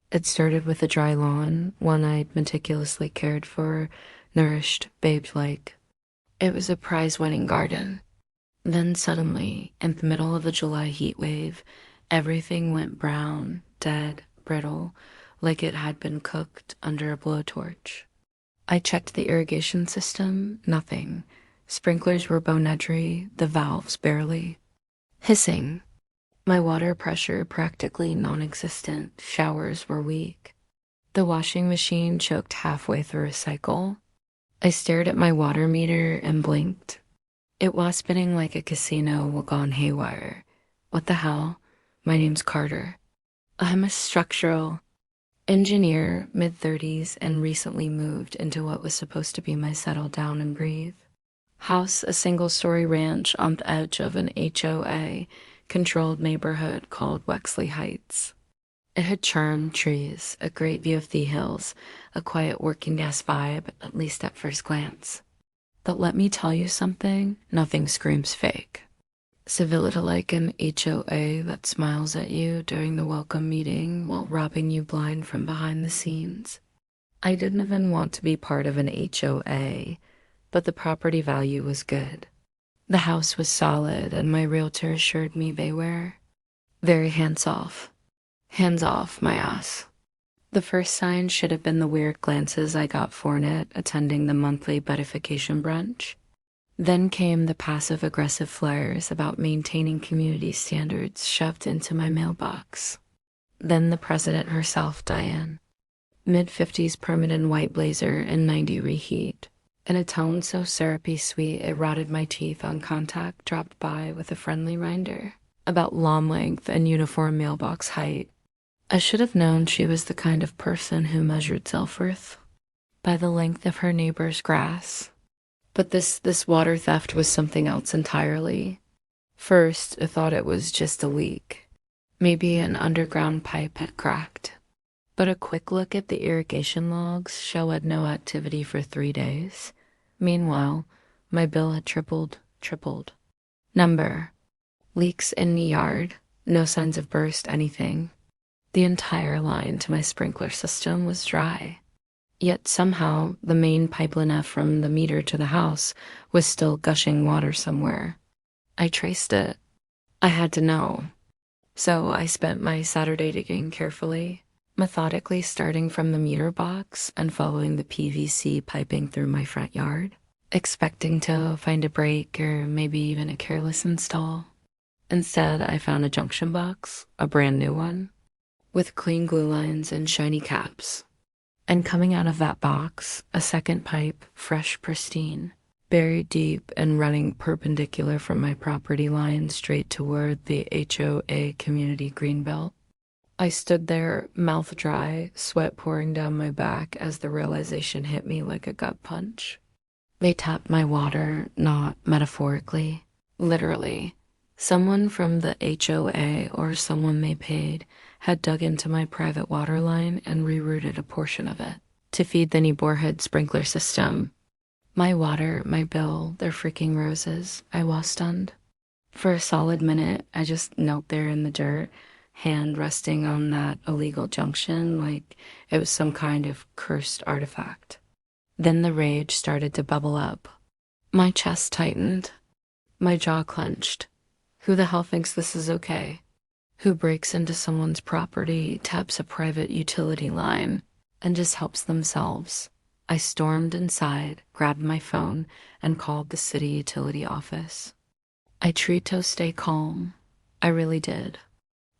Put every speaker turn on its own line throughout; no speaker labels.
It started with a dry lawn, one I'd meticulously cared for, nourished, babe-like. It was a prize-winning garden. Then suddenly, in the middle of a July heat wave, everything went brown, dead, brittle, like it had been cooked under a blowtorch. I checked the irrigation system, nothing. Sprinklers were bonedry, the valves barely. Hissing. My water pressure practically non-existent, showers were weak. The washing machine choked halfway through a cycle. I stared at my water meter and blinked. It was spinning like a casino gone haywire. What the hell? My name's Carter. I'm a structural engineer, mid-30s, and recently moved into what was supposed to be my settle down and breathe. House, a single-story ranch on the edge of an HOA controlled neighborhood called Wexley Heights. It had charm, trees, a great view of the hills, a quiet working-gas vibe, at least at first glance. But let me tell you something, nothing screams fake. Civility like an HOA that smiles at you during the welcome meeting while robbing you blind from behind the scenes. I didn't even want to be part of an HOA, but the property value was good. The house was solid, and my realtor assured me they were. Very hands-off. Hands off, my ass. The first sign should have been the weird glances I got for it attending the monthly beatification brunch. Then came the passive-aggressive flares about maintaining community standards shoved into my mailbox. Then the president herself, Diane. Mid-50s permanent white blazer and 90 reheat. In a tone so syrupy sweet it rotted my teeth on contact dropped by with a friendly reminder about lawn length and uniform mailbox height. I should have known she was the kind of person who measured self-worth by the length of her neighbor's grass. But this water theft was something else entirely. First, I thought it was just a leak. Maybe an underground pipe had cracked. But a quick look at the irrigation logs showed no activity for 3 days. Meanwhile, my bill had tripled. Number: leaks in the yard, no signs of burst, anything. The entire line to my sprinkler system was dry. Yet somehow the main pipeline from the meter to the house was still gushing water somewhere. I traced it. I had to know. So I spent my Saturday digging carefully, methodically starting from the meter box and following the PVC piping through my front yard, expecting to find a break or maybe even a careless install. Instead, I found a junction box, a brand new one, with clean glue lines and shiny caps. And coming out of that box, a second pipe, fresh, pristine, buried deep and running perpendicular from my property line straight toward the HOA community greenbelt. I stood there, mouth dry, sweat pouring down my back as the realization hit me like a gut punch. They tapped my water, not metaphorically, literally. Someone from the HOA or someone they paid had dug into my private water line and rerouted a portion of it to feed the neighborhood sprinkler system. My water, my bill, they're freaking roses. I was stunned. For a solid minute, I just knelt there in the dirt, hand resting on that illegal junction like it was some kind of cursed artifact. Then the rage started to bubble up. My chest tightened. My jaw clenched. Who the hell thinks this is okay? Who breaks into someone's property, taps a private utility line, and just helps themselves? I stormed inside, grabbed my phone, and called the city utility office. I tried to stay calm. I really did.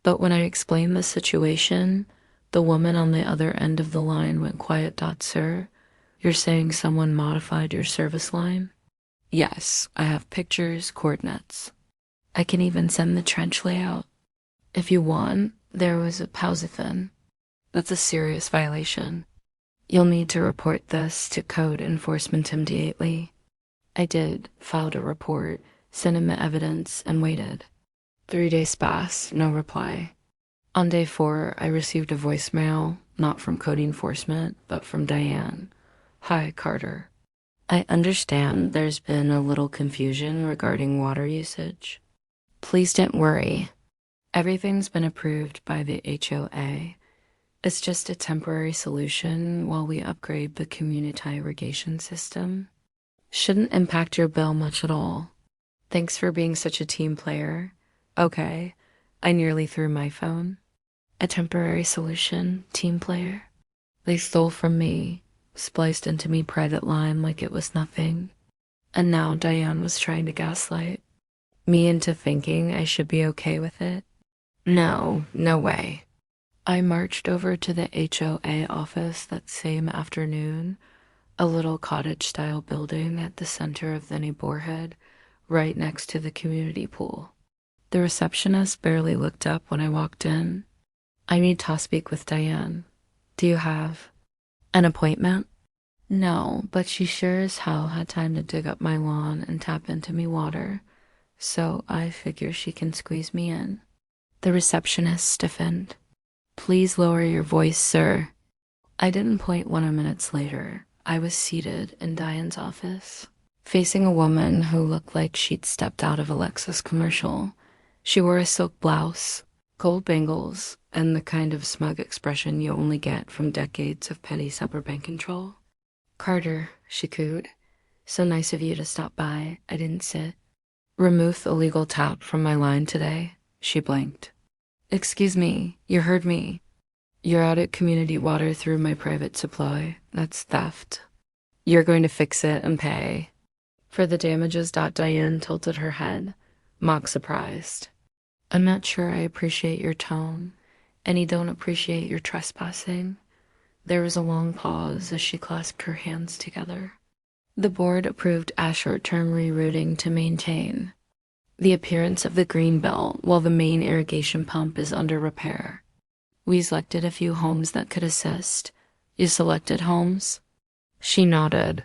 But when I explained the situation, the woman on the other end of the line went quiet. Sir, you're saying someone modified your service line? Yes, I have pictures, coordinates. I can even send the trench layout. If you want, there was a pausathon. That's a serious violation. You'll need to report this to code enforcement immediately. I did, filed a report, sent him the evidence, and waited. 3 days passed, no reply. On day 4, I received a voicemail, not from code enforcement, but from Diane. Hi, Carter. I understand there's been a little confusion regarding water usage. Please don't worry. Everything's been approved by the HOA. It's just a temporary solution while we upgrade the community irrigation system. Shouldn't impact your bill much at all. Thanks for being such a team player. Okay, I nearly threw my phone. A temporary solution, team player. They stole from me, spliced into me private line like it was nothing. And now Diane was trying to gaslight me into thinking I should be okay with it. No, no way. I marched over to the HOA office that same afternoon, a little cottage-style building at the center of the neighborhood, right next to the community pool. The receptionist barely looked up when I walked in. I need to speak with Diane. Do you have an appointment? No, but she sure as hell had time to dig up my lawn and tap into me water, so I figure she can squeeze me in. The receptionist stiffened. Please lower your voice, sir. I didn't point 1 minute later. I was seated in Diane's office, facing a woman who looked like she'd stepped out of a Lexus commercial. She wore a silk blouse, gold bangles, and the kind of smug expression you only get from decades of petty suburban control. Carter, she cooed. So nice of you to stop by. I didn't sit. Remove the illegal tap from my line today. She blinked. Excuse me, you heard me. You're out at community water through my private supply. That's theft. You're going to fix it and pay. For the damages. Diane tilted her head, mock surprised. I'm not sure I appreciate your tone, and you don't appreciate your trespassing. There was a long pause as she clasped her hands together. The board approved a short-term rerouting to maintain the appearance of the green belt while the main irrigation pump is under repair. We selected a few homes that could assist. You selected homes? She nodded.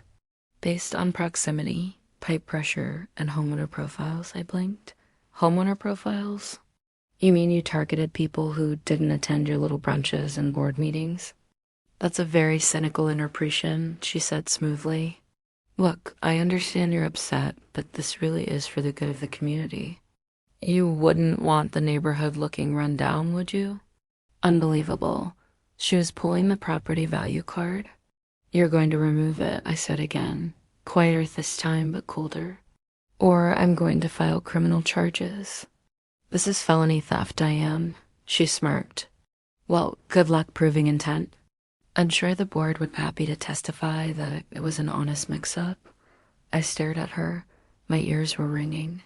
Based on proximity, pipe pressure, and homeowner profiles, I blinked. Homeowner profiles? You mean you targeted people who didn't attend your little brunches and board meetings? That's a very cynical interpretation, she said smoothly. Look, I understand you're upset, but this really is for the good of the community. You wouldn't want the neighborhood looking run down, would you? Unbelievable. She was pulling the property value card. You're going to remove it, I said again, quieter this time but colder. Or I'm going to file criminal charges. This is felony theft, Diane. She smirked. Well, good luck proving intent. I'm sure the board would be happy to testify that it was an honest mix-up. I stared at her. My ears were ringing.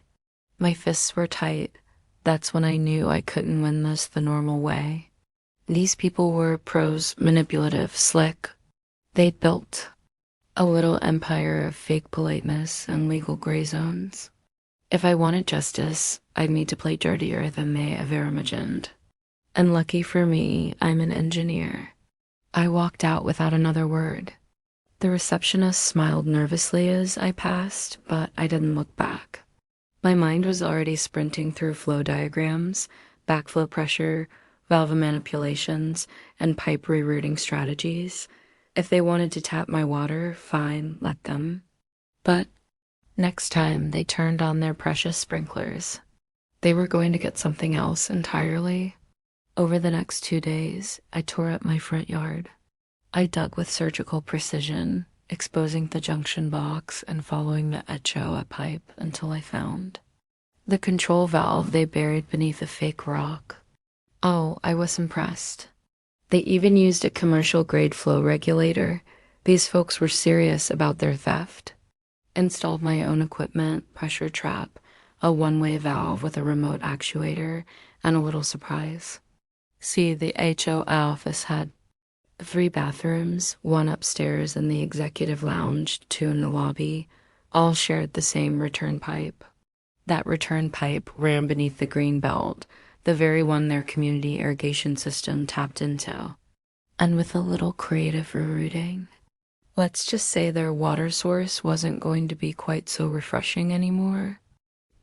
My fists were tight. That's when I knew I couldn't win this the normal way. These people were pros, manipulative, slick. They'd built a little empire of fake politeness and legal gray zones. If I wanted justice, I'd need to play dirtier than they ever imagined. And lucky for me, I'm an engineer. I walked out without another word. The receptionist smiled nervously as I passed, but I didn't look back. My mind was already sprinting through flow diagrams, backflow pressure, valve manipulations, and pipe rerouting strategies. If they wanted to tap my water, fine, let them. But next time they turned on their precious sprinklers, they were going to get something else entirely. Over the next 2 days, I tore up my front yard. I dug with surgical precision, exposing the junction box and following the HOA pipe until I found the control valve they buried beneath a fake rock. Oh, I was impressed. They even used a commercial-grade flow regulator. These folks were serious about their theft. Installed my own equipment, pressure trap, a one-way valve with a remote actuator, and a little surprise. See, the HOA office had 3 bathrooms, 1 upstairs in the executive lounge, 2 in the lobby, all shared the same return pipe. That return pipe ran beneath the green belt, the very one their community irrigation system tapped into. And with a little creative rerouting, let's just say their water source wasn't going to be quite so refreshing anymore.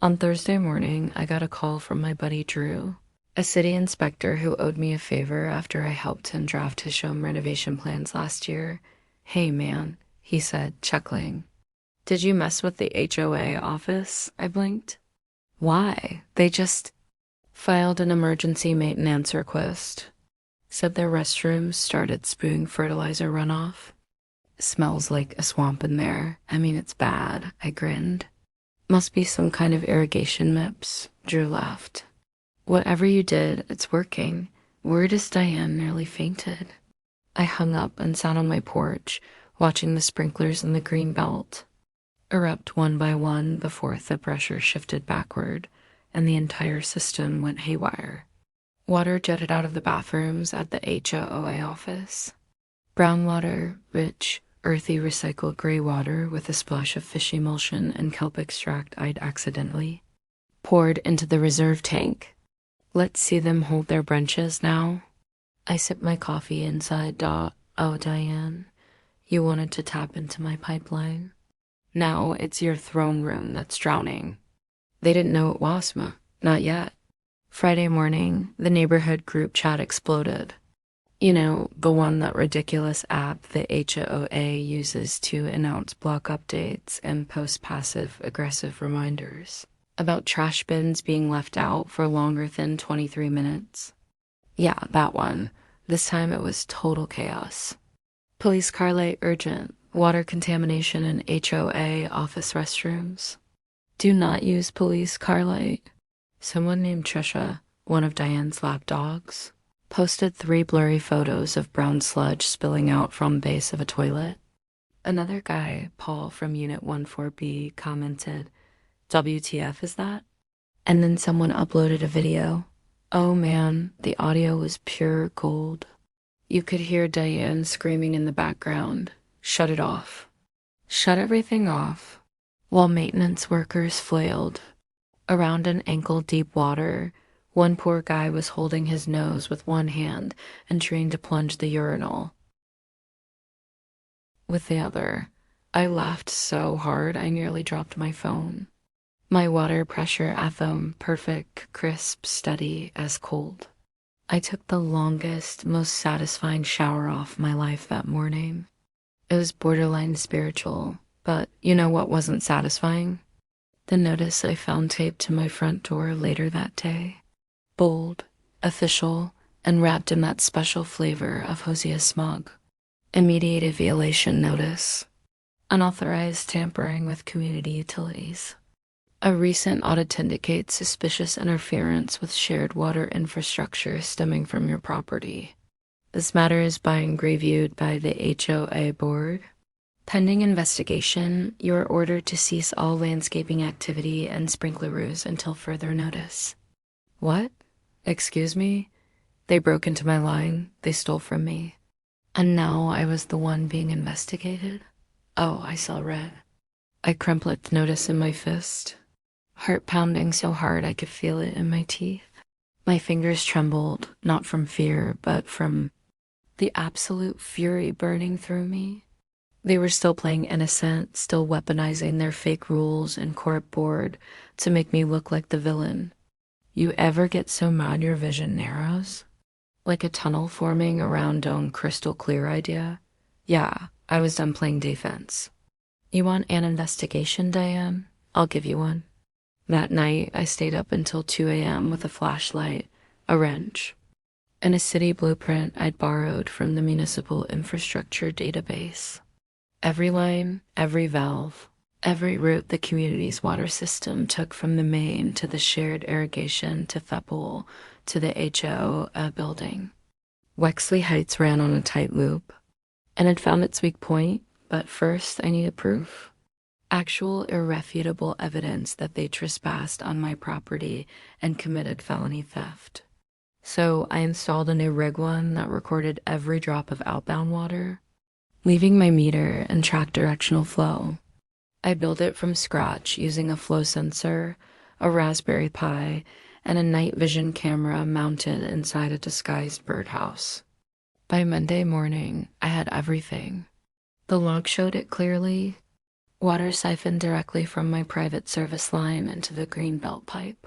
On Thursday morning, I got a call from my buddy Drew, a city inspector who owed me a favor after I helped him draft his home renovation plans last year. Hey man, he said, chuckling. Did you mess with the HOA office? I blinked. Why? They just filed an emergency maintenance request. Said their restrooms started spewing fertilizer runoff. Smells like a swamp in there. I mean, it's bad. I grinned. Must be some kind of irrigation MIPS. Drew laughed. Whatever you did, it's working. Word is Diane nearly fainted. I hung up and sat on my porch, watching the sprinklers in the green belt erupt one by one before the pressure shifted backward and the entire system went haywire. Water jetted out of the bathrooms at the HOA office. Brown water, rich, earthy recycled gray water with a splash of fish emulsion and kelp extract I'd accidentally poured into the reserve tank. Let's see them hold their brunches now. I sipped my coffee inside. Oh, Diane, you wanted to tap into my pipeline. Now it's your throne room that's drowning. They didn't know it was, not yet. Friday morning, the neighborhood group chat exploded. You know, the one that ridiculous app the HOA uses to announce block updates and post passive-aggressive reminders about trash bins being left out for longer than 23 minutes. Yeah, that one. This time it was total chaos. Police car light urgent. Water contamination in HOA office restrooms. Do not use police car light. Someone named Trisha, one of Diane's lap dogs, posted 3 blurry photos of brown sludge spilling out from the base of a toilet. Another guy, Paul from Unit 14B, commented, WTF is that? And then someone uploaded a video. Oh man, the audio was pure gold. You could hear Diane screaming in the background, shut it off. Shut everything off. While maintenance workers flailed. Around an ankle-deep water, one poor guy was holding his nose with one hand and trying to plunge the urinal with the other. I laughed so hard I nearly dropped my phone. My water pressure at them, perfect, crisp, steady as cold. I took the longest, most satisfying shower off my life that morning. It was borderline spiritual, but you know what wasn't satisfying? The notice I found taped to my front door later that day. Bold, official, and wrapped in that special flavor of Hosea smog. Immediate violation notice. Unauthorized tampering with community utilities. A recent audit indicates suspicious interference with shared water infrastructure stemming from your property. This matter is being reviewed by the HOA board. Pending investigation, you are ordered to cease all landscaping activity and sprinkleroos until further notice. What? Excuse me? They broke into my line. They stole from me. And now I was the one being investigated? Oh, I saw red. I crumpled the notice in my fist. Heart pounding so hard I could feel it in my teeth. My fingers trembled, not from fear, but from the absolute fury burning through me. They were still playing innocent, still weaponizing their fake rules and court board to make me look like the villain. You ever get so mad your vision narrows? Like a tunnel forming around a crystal clear idea? Yeah, I was done playing defense. You want an investigation, Diane? I'll give you one. That night, I stayed up until 2 a.m. with a flashlight, a wrench, and a city blueprint I'd borrowed from the municipal infrastructure database. Every line, every valve, every route the community's water system took from the main to the shared irrigation to the pool to the HOA building. Wexley Heights ran on a tight loop, and had found its weak point, but first I needed proof. Actual irrefutable evidence that they trespassed on my property and committed felony theft. So I installed a new rig one that recorded every drop of outbound water, leaving my meter and tracked directional flow. I built it from scratch using a flow sensor, a Raspberry Pi, and a night vision camera mounted inside a disguised birdhouse. By Monday morning, I had everything. The log showed it clearly. Water siphoned directly from my private service line into the greenbelt pipe.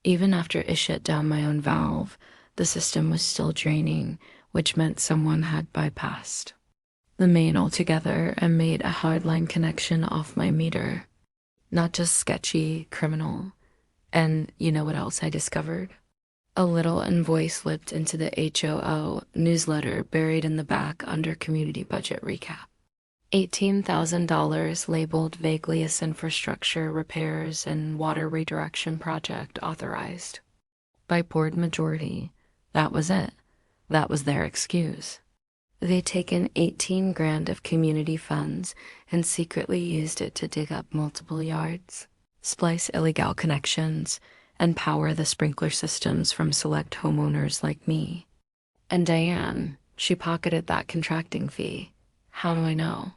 Even after I shut down my own valve, the system was still draining, which meant someone had bypassed the main altogether and made a hardline connection off my meter. Not just sketchy, criminal. And you know what else I discovered? A little invoice slipped into the HOA newsletter buried in the back under community budget recap. $18,000 labeled vaguely as infrastructure repairs and water redirection project authorized. By board majority, that was it. That was their excuse. They'd taken 18 grand of community funds and secretly used it to dig up multiple yards, splice illegal connections, and power the sprinkler systems from select homeowners like me. And Diane, she pocketed that contracting fee. How do I know?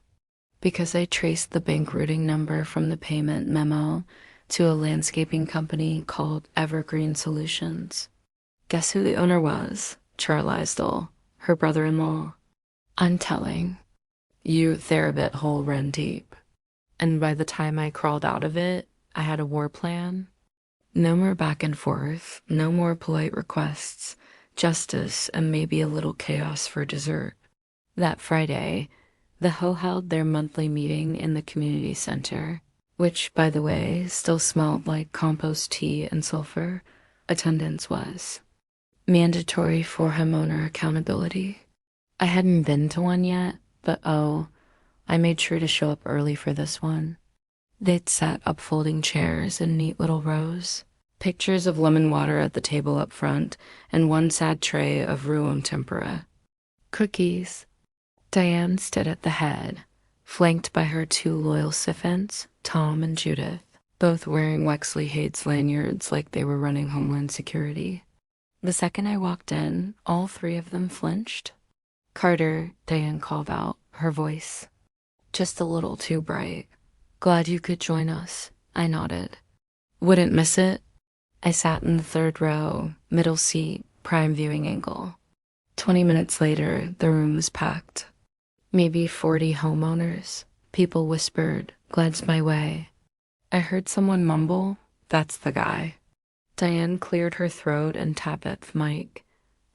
Because I traced the bank routing number from the payment memo to a landscaping company called Evergreen Solutions. Guess who the owner was? Charlisle, her brother-in-law. Untelling. You therabit hole ran deep. And by the time I crawled out of it, I had a war plan. No more back and forth, no more polite requests, justice, and maybe a little chaos for dessert. That Friday, the HOA held their monthly meeting in the community center, which, by the way, still smelled like compost tea and sulfur. Attendance was mandatory for homeowner accountability. I hadn't been to one yet, but I made sure to show up early for this one. They'd set up folding chairs in neat little rows, pictures of lemon water at the table up front, and one sad tray of room tempura. Cookies. Diane stood at the head, flanked by her two loyal syphons, Tom and Judith, both wearing Wexley Hayes lanyards like they were running Homeland Security. The second I walked in, all three of them flinched. Carter, Diane called out, her voice just a little too bright. Glad you could join us, I nodded. Wouldn't miss it. I sat in the third row, middle seat, prime viewing angle. 20 minutes later, the room was packed. Maybe 40 homeowners. People whispered, "Glad's my way." I heard someone mumble, "That's the guy." Diane cleared her throat and tapped at the mic.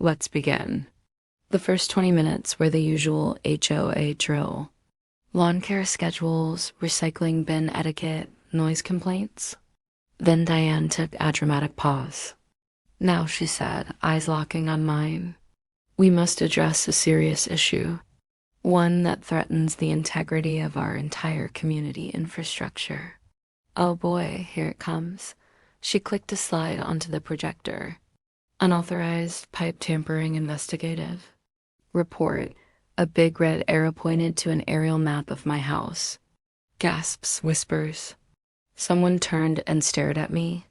Let's begin. The first 20 minutes were the usual HOA drill. Lawn care schedules, recycling bin etiquette, noise complaints. Then Diane took a dramatic pause. Now, she said, eyes locking on mine, we must address a serious issue, one that threatens the integrity of our entire community infrastructure. Oh boy, here it comes. She clicked a slide onto the projector. Unauthorized pipe tampering investigative. Report. A big red arrow pointed to an aerial map of my house. Gasps, whispers. Someone turned and stared at me.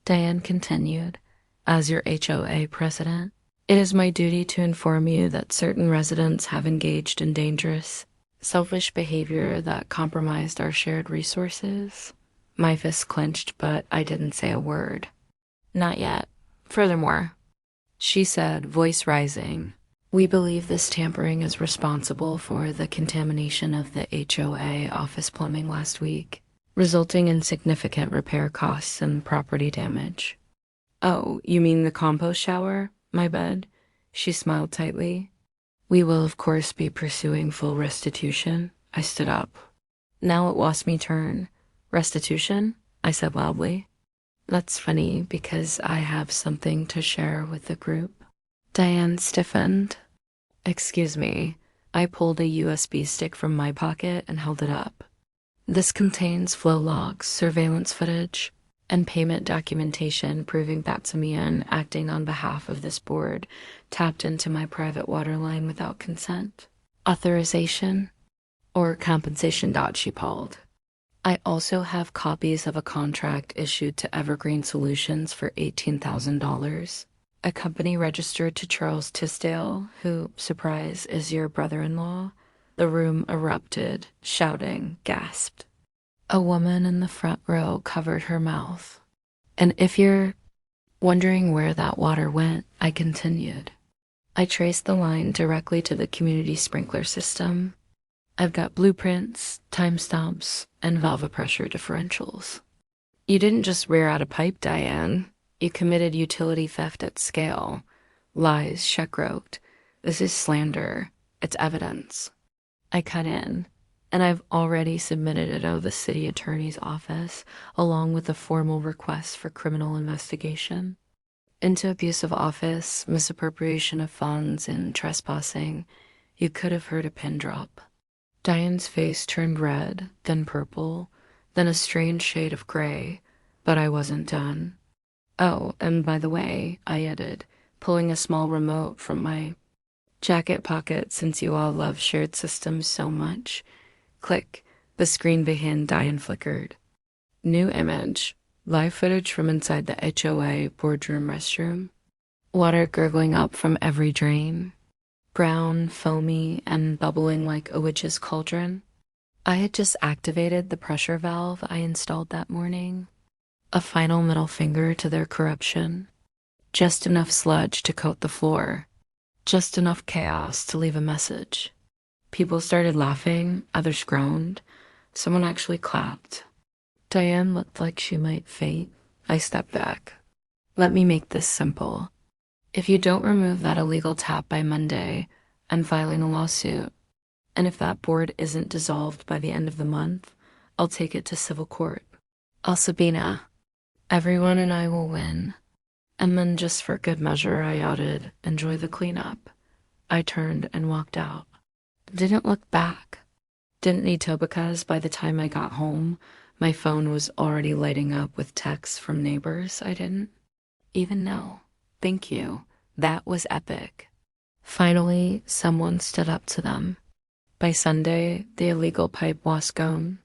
Diane continued, as your HOA president, it is my duty to inform you that certain residents have engaged in dangerous, selfish behavior that compromised our shared resources. My fist clenched, but I didn't say a word. Not yet. Furthermore, she said, voice rising, we believe this tampering is responsible for the contamination of the HOA office plumbing last week, resulting in significant repair costs and property damage. Oh, you mean the compost shower? My bed? She smiled tightly. We will, of course, be pursuing full restitution. I stood up. Now it was me turn. Restitution? I said loudly. That's funny because I have something to share with the group. Diane stiffened. Excuse me. I pulled a USB stick from my pocket and held it up. This contains flow logs, surveillance footage, and payment documentation proving that Samian, acting on behalf of this board, tapped into my private water line without consent. Authorization? Or compensation, she paused. I also have copies of a contract issued to Evergreen Solutions for $18,000. A company registered to Charles Tisdale, who, surprise, is your brother-in-law. The room erupted, shouting, gasped. A woman in the front row covered her mouth. And if you're wondering where that water went, I continued. I traced the line directly to the community sprinkler system. I've got blueprints, timestamps, and valve pressure differentials. You didn't just rear out a pipe, Diane. You committed utility theft at scale. Lies, check wrote. This is slander. It's evidence. I cut in, and I've already submitted it to the city attorney's office, along with a formal request for criminal investigation. Into abusive office, misappropriation of funds, and trespassing. You could have heard a pin drop. Diane's face turned red, then purple, then a strange shade of gray, but I wasn't done. Oh, and by the way, I added, pulling a small remote from my jacket pocket since you all love shared systems so much. Click, the screen behind Diane flickered. New image, live footage from inside the HOA boardroom restroom. Water gurgling up from every drain. Brown, foamy, and bubbling like a witch's cauldron. I had just activated the pressure valve I installed that morning. A final middle finger to their corruption. Just enough sludge to coat the floor. Just enough chaos to leave a message. People started laughing, others groaned. Someone actually clapped. Diane looked like she might faint. I stepped back. Let me make this simple. If you don't remove that illegal tap by Monday, I'm filing a lawsuit. And if that board isn't dissolved by the end of the month, I'll take it to civil court. I'll subpoena. Everyone and I will win. And then just for good measure, I outed, enjoy the cleanup. I turned and walked out. Didn't look back. Didn't need to because by the time I got home, my phone was already lighting up with texts from neighbors I didn't even know. Thank you. That was epic. Finally, someone stood up to them. By Sunday, the illegal pipe was gone.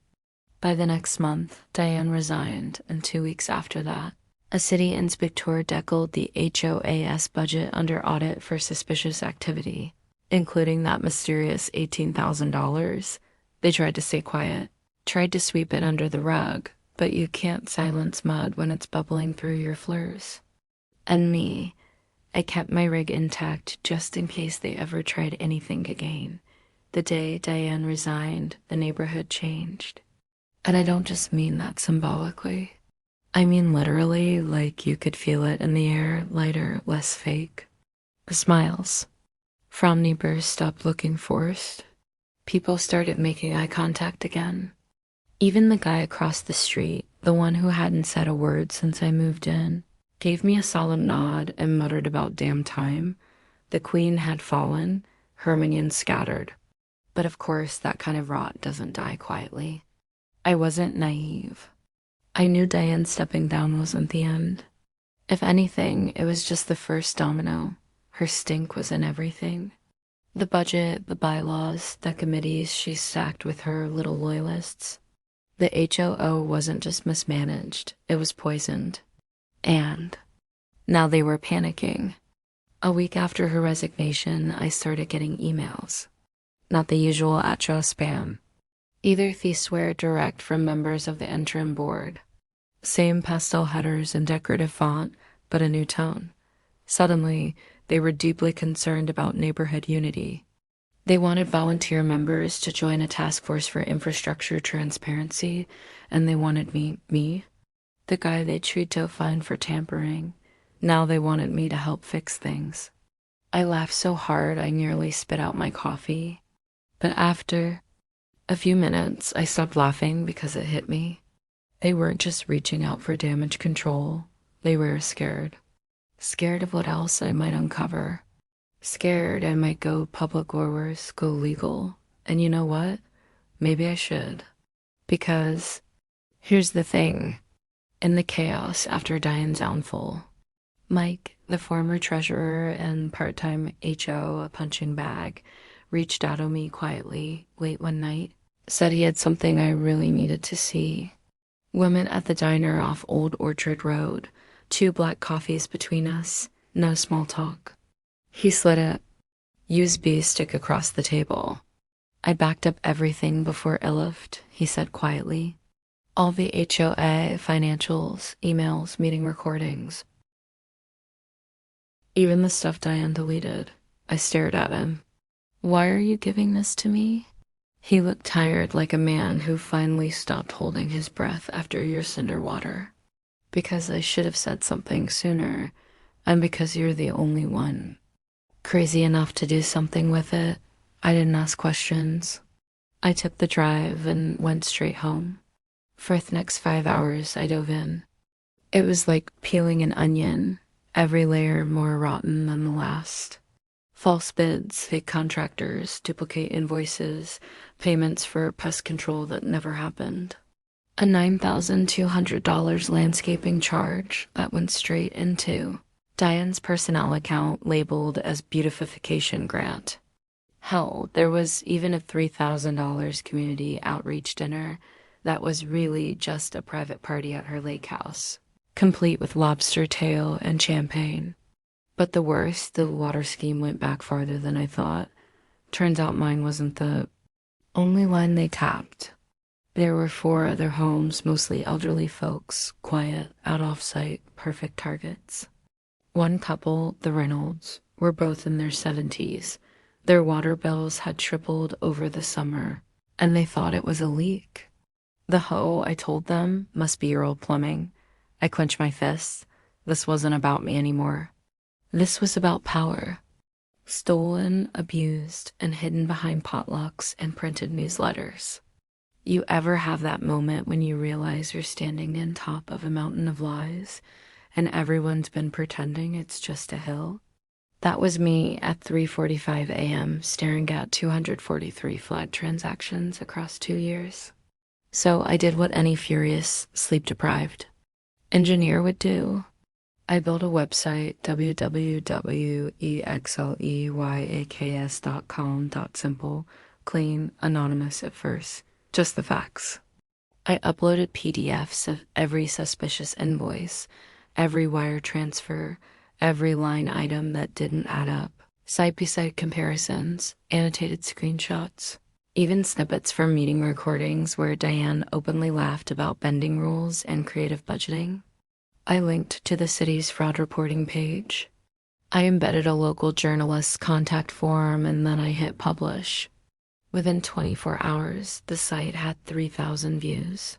By the next month, Diane resigned, and 2 weeks after that, a city inspector deckled the HOAS budget under audit for suspicious activity, including that mysterious $18,000. They tried to stay quiet, tried to sweep it under the rug, but you can't silence mud when it's bubbling through your floors. And me, I kept my rig intact just in case they ever tried anything again. The day Diane resigned, the neighborhood changed. And I don't just mean that symbolically. I mean literally, like you could feel it in the air, lighter, less fake. The smiles. From neighbors stopped looking forced. People started making eye contact again. Even the guy across the street, the one who hadn't said a word since I moved in, gave me a solemn nod and muttered about damn time. The queen had fallen, her minions scattered. But of course, that kind of rot doesn't die quietly. I wasn't naive. I knew Diane stepping down wasn't the end. If anything, it was just the first domino. Her stink was in everything. The budget, the bylaws, the committees she stacked with her little loyalists. The HOO wasn't just mismanaged, it was poisoned. And now they were panicking. A week after her resignation, I started getting emails. Not the usual ATRA spam. Either thiefsware direct from members of the interim board. Same pastel headers and decorative font, but a new tone. Suddenly, they were deeply concerned about neighborhood unity. They wanted volunteer members to join a task force for infrastructure transparency, and they wanted me, the guy they treat to a fine for tampering. Now they wanted me to help fix things. I laughed so hard I nearly spit out my coffee. But after a few minutes, I stopped laughing because it hit me. They weren't just reaching out for damage control. They were scared. Scared of what else I might uncover. Scared I might go public or worse, go legal. And you know what? Maybe I should. Because here's the thing. In the chaos after Diane's downfall, Mike, the former treasurer and part-time HO, a punching bag, reached out to me quietly late one night, said he had something I really needed to see. Women at the diner off Old Orchard Road, 2 black coffees between us, no small talk. He slid a USB stick across the table. I backed up everything before it left, he said quietly. All the HOA, financials, emails, meeting recordings. Even the stuff Diane deleted. I stared at him. Why are you giving this to me? He looked tired, like a man who finally stopped holding his breath after your cinder water. Because I should have said something sooner, and because you're the only one crazy enough to do something with it. I didn't ask questions. I took the drive and went straight home. For the next 5 hours, I dove in. It was like peeling an onion. every layer more rotten than the last. False bids, fake contractors, duplicate invoices, payments for pest control that never happened. A $9,200 landscaping charge that went straight into Diane's personnel account labeled as beautification grant. Hell, there was even a $3,000 community outreach dinner that was really just a private party at her lake house, complete with lobster tail and champagne. But the worst, the water scheme went back farther than I thought. Turns out mine wasn't the only line they tapped. There were 4 other homes, mostly elderly folks, quiet, out off site, perfect targets. One couple, the Reynolds, were both in their 70s. Their water bills had tripled over the summer, and they thought it was a leak. The hoe, I told them, must be your old plumbing. I clenched my fists. This wasn't about me anymore. This was about power. Stolen, abused, and hidden behind potlucks and printed newsletters. You ever have that moment when you realize you're standing on top of a mountain of lies and everyone's been pretending it's just a hill? That was me at 3:45 a.m. staring at 243 flood transactions across 2 years. So I did what any furious, sleep-deprived engineer would do. I built a website, www.exleyaks.com. Simple, clean, anonymous at first, just the facts. I uploaded PDFs of every suspicious invoice, every wire transfer, every line item that didn't add up, side-by-side comparisons, annotated screenshots, even snippets from meeting recordings where Diane openly laughed about bending rules and creative budgeting. I linked to the city's fraud reporting page. I embedded a local journalist's contact form and then I hit publish. Within 24 hours, the site had 3,000 views.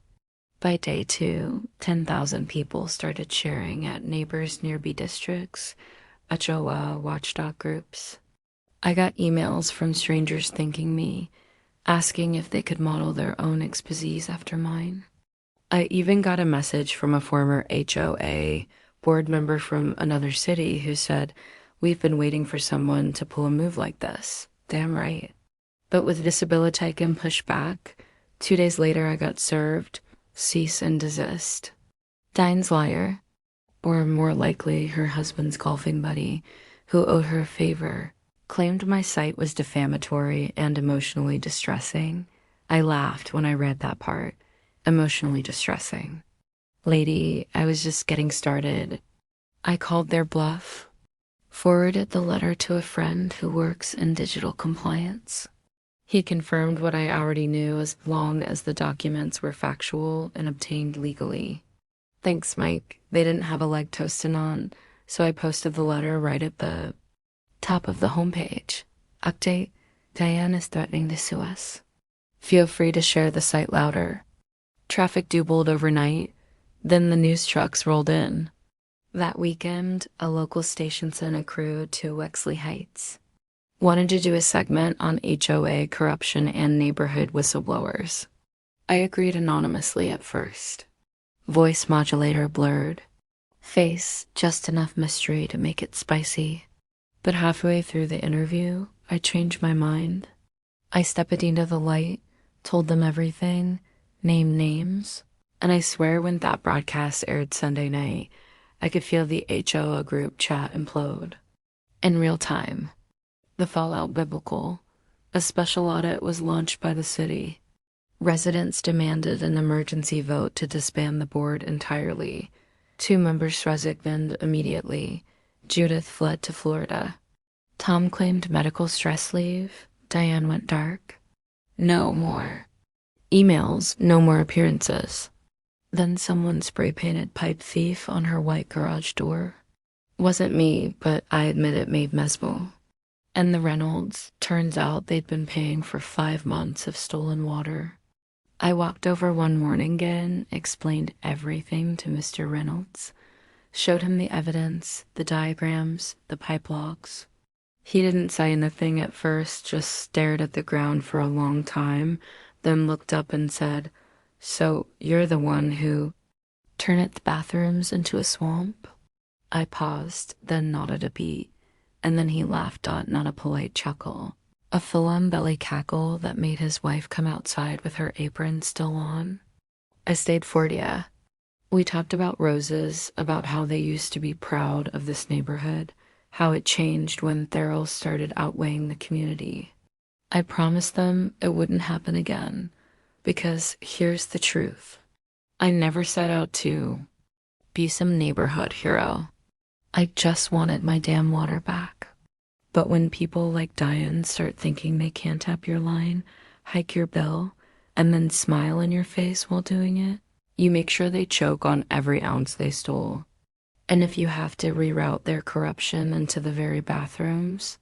By day 2, 10,000 people started sharing at neighbors' nearby districts, HOA watchdog groups. I got emails from strangers thanking me, asking if they could model their own exposés after mine. I even got a message from a former HOA board member from another city who said, "We've been waiting for someone to pull a move like this." Damn right. But with disability pushed back, 2 days later I got served, cease and desist. Diane's liar, or more likely her husband's golfing buddy, who owed her a favor, claimed my site was defamatory and emotionally distressing. I laughed when I read that part. Emotionally distressing. Lady, I was just getting started. I called their bluff, forwarded the letter to a friend who works in digital compliance. He confirmed what I already knew as long as the documents were factual and obtained legally. Thanks, Mike. They didn't have a leg toasting on, so I posted the letter right at the top of the homepage. Update, Diane is threatening to sue us. Feel free to share the site louder. Traffic doubled overnight, then the news trucks rolled in. That weekend, a local station sent a crew to Wexley Heights. Wanted to do a segment on HOA corruption and neighborhood whistleblowers. I agreed anonymously at first. Voice modulator blurred. Face just enough mystery to make it spicy. But halfway through the interview, I changed my mind. I stepped into the light, told them everything, named names, and I swear when that broadcast aired Sunday night, I could feel the HOA group chat implode. In real time. The fallout biblical. A special audit was launched by the city. Residents demanded an emergency vote to disband the board entirely. 2 members resigned immediately. Judith fled to Florida. Tom claimed medical stress leave. Diane went dark. No more. Emails, no more appearances. Then someone spray-painted pipe thief on her white garage door. Wasn't me, but I admit it made Mesmo. And the Reynolds, turns out they'd been paying for 5 months of stolen water. I walked over one morning again, explained everything to Mr. Reynolds, showed him the evidence, the diagrams, the pipe logs. He didn't say anything at first, just stared at the ground for a long time, then looked up and said, "So you're the one who turned the bathrooms into a swamp?" I paused, then nodded a beat, and then he laughed out, not a polite chuckle. A full-on belly cackle that made his wife come outside with her apron still on. I stayed for ya. We talked about roses, about how they used to be proud of this neighborhood, how it changed when Thurl started outweighing the community. I promised them it wouldn't happen again, because here's the truth. I never set out to be some neighborhood hero. I just wanted my damn water back. But when people like Diane start thinking they can't tap your line, hike your bill, and then smile in your face while doing it, you make sure they choke on every ounce they stole. And if you have to reroute their corruption into the very bathrooms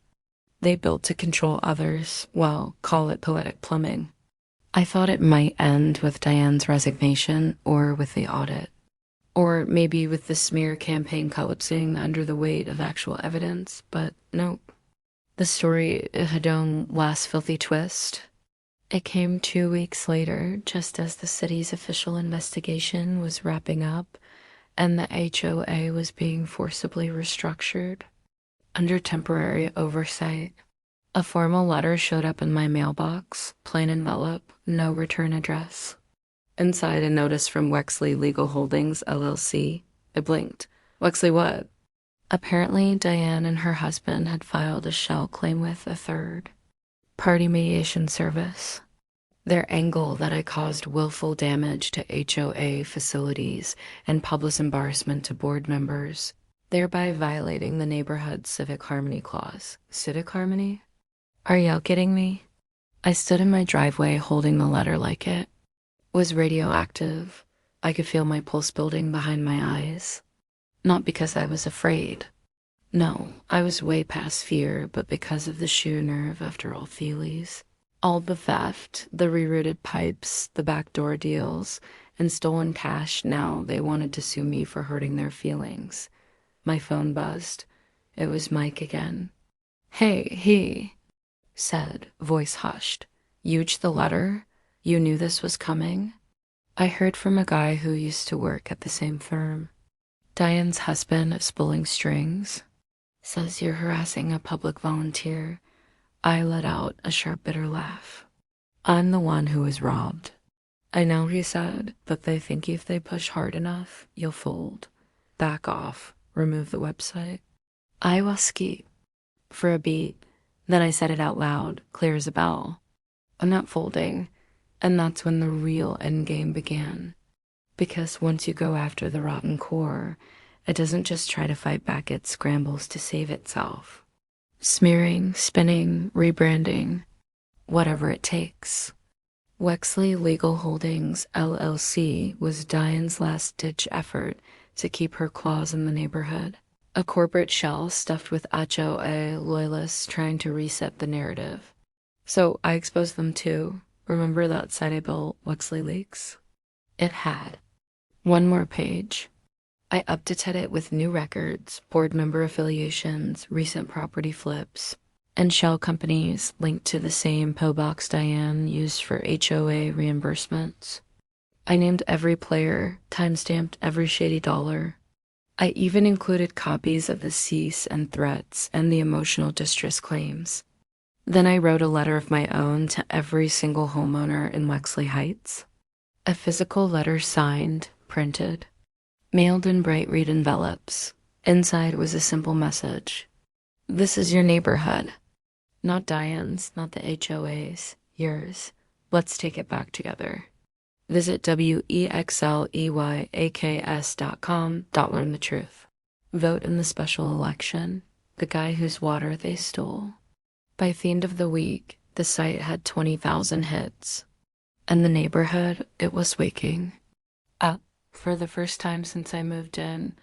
they built to control others, well, call it poetic plumbing. I thought it might end with Diane's resignation or with the audit. Or maybe with the smear campaign collapsing under the weight of actual evidence, but nope. The story had own last filthy twist. It came 2 weeks later, just as the city's official investigation was wrapping up and the HOA was being forcibly restructured. Under temporary oversight, a formal letter showed up in my mailbox, plain envelope, no return address. Inside, a notice from Wexley Legal Holdings, LLC. I blinked. Wexley what? Apparently, Diane and her husband had filed a shell claim with a third party mediation service. Their angle that I caused willful damage to HOA facilities and public embarrassment to board members, thereby violating the neighborhood's civic harmony clause. Civic harmony? Are y'all kidding me? I stood in my driveway holding the letter like it was radioactive. I could feel my pulse building behind my eyes. Not because I was afraid. No, I was way past fear, but because of the sheer nerve after all Feelies. All the theft, the rerouted pipes, the backdoor deals, and stolen cash. Now they wanted to sue me for hurting their feelings. My phone buzzed. It was Mike again. Hey, he said, voice hushed. You'd the letter? You knew this was coming? I heard from a guy who used to work at the same firm. Diane's husband is pulling strings. Says you're harassing a public volunteer. I let out a sharp, bitter laugh. I'm the one who was robbed. I know, he said, but they think if they push hard enough, you'll fold. Back off. Remove the website. I was ski. For a beat. Then I said it out loud, clear as a bell. I'm not folding. And that's when the real endgame began. Because once you go after the rotten core, it doesn't just try to fight back, it scrambles to save itself. Smearing, spinning, rebranding, whatever it takes. Wexley Legal Holdings, LLC was Diane's last-ditch effort to keep her claws in the neighborhood. A corporate shell stuffed with HOA loyalists trying to reset the narrative. So I exposed them too. Remember that site I built, Wexley Leaks? It had one more page. I updated it with new records, board member affiliations, recent property flips, and shell companies linked to the same PO box Diane used for HOA reimbursements. I named every player, timestamped every shady dollar. I even included copies of the cease and threats and the emotional distress claims. Then I wrote a letter of my own to every single homeowner in Wexley Heights. A physical letter signed, printed, mailed in bright red envelopes. Inside was a simple message. This is your neighborhood. Not Diane's, not the HOA's, yours. Let's take it back together. Visit WEXLEYAKS.com. Learn the truth. Vote in the special election. The guy whose water they stole. By the end of the week, the site had 20,000 hits. And the neighborhood, it was waking up. For the first time since I moved in,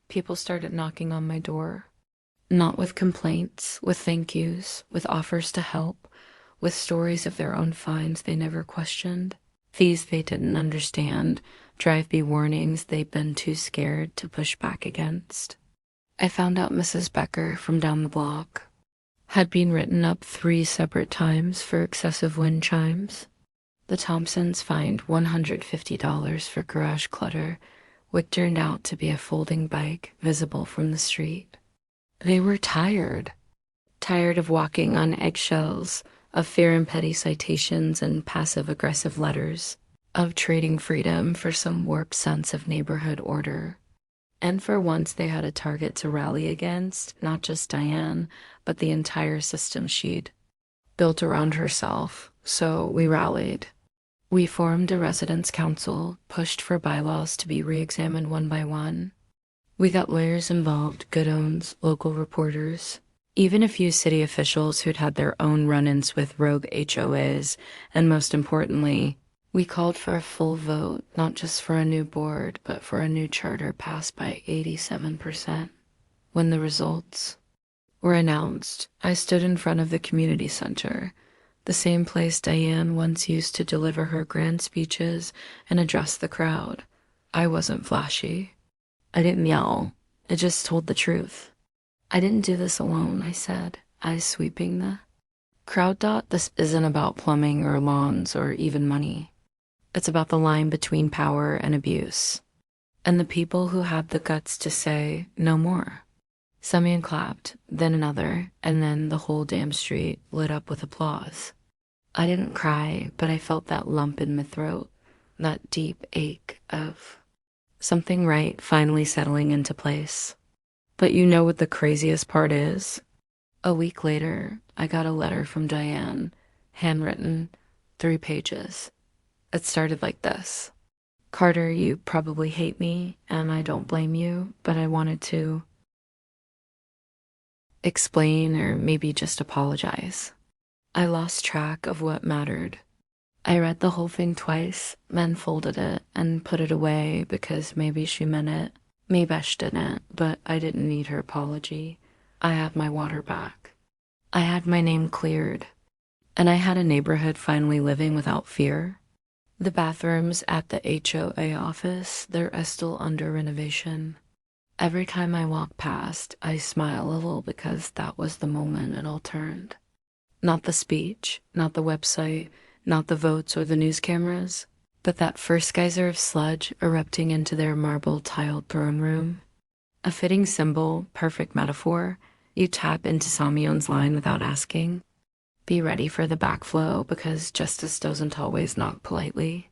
people started knocking on my door. Not with complaints, with thank yous, with offers to help, with stories of their own finds they never questioned. Fees they didn't understand, drive-by warnings they'd been too scared to push back against. I found out Mrs. Becker from down the block had been written up 3 separate times for excessive wind chimes. The Thompsons fined $150 for garage clutter, what turned out to be a folding bike visible from the street. They were tired of walking on eggshells, of fear and petty citations and passive-aggressive letters, of trading freedom for some warped sense of neighborhood order. And for once they had a target to rally against, not just Diane, but the entire system she'd built around herself. So we rallied. We formed a residence council, pushed for bylaws to be re-examined one by one. We got lawyers involved, good owns, local reporters, even a few city officials who'd had their own run-ins with rogue HOAs, and most importantly, we called for a full vote, not just for a new board, but for a new charter passed by 87%. When the results were announced, I stood in front of the community center, the same place Diane once used to deliver her grand speeches and address the crowd. I wasn't flashy. I didn't yell. I just told the truth. I didn't do this alone, I said, eyes sweeping the crowd. This isn't about plumbing or lawns or even money. It's about the line between power and abuse. And the people who had the guts to say, no more. Someone clapped, then another, and then the whole damn street lit up with applause. I didn't cry, but I felt that lump in my throat, that deep ache of something right finally settling into place. But you know what the craziest part is? A week later, I got a letter from Diane, handwritten, 3 pages. It started like this. Carter, you probably hate me, and I don't blame you, but I wanted to explain or maybe just apologize. I lost track of what mattered. I read the whole thing twice, then folded it and put it away because maybe she meant it. Maybe she didn't, but I didn't need her apology. I had my water back. I had my name cleared. And I had a neighborhood finally living without fear. The bathrooms at the HOA office, they're still under renovation. Every time I walk past, I smile a little because that was the moment it all turned. Not the speech, not the website, not the votes or the news cameras, but that first geyser of sludge erupting into their marble-tiled throne room. A fitting symbol, perfect metaphor. You tap into Samyon's line without asking. Be ready for the backflow because justice doesn't always knock politely.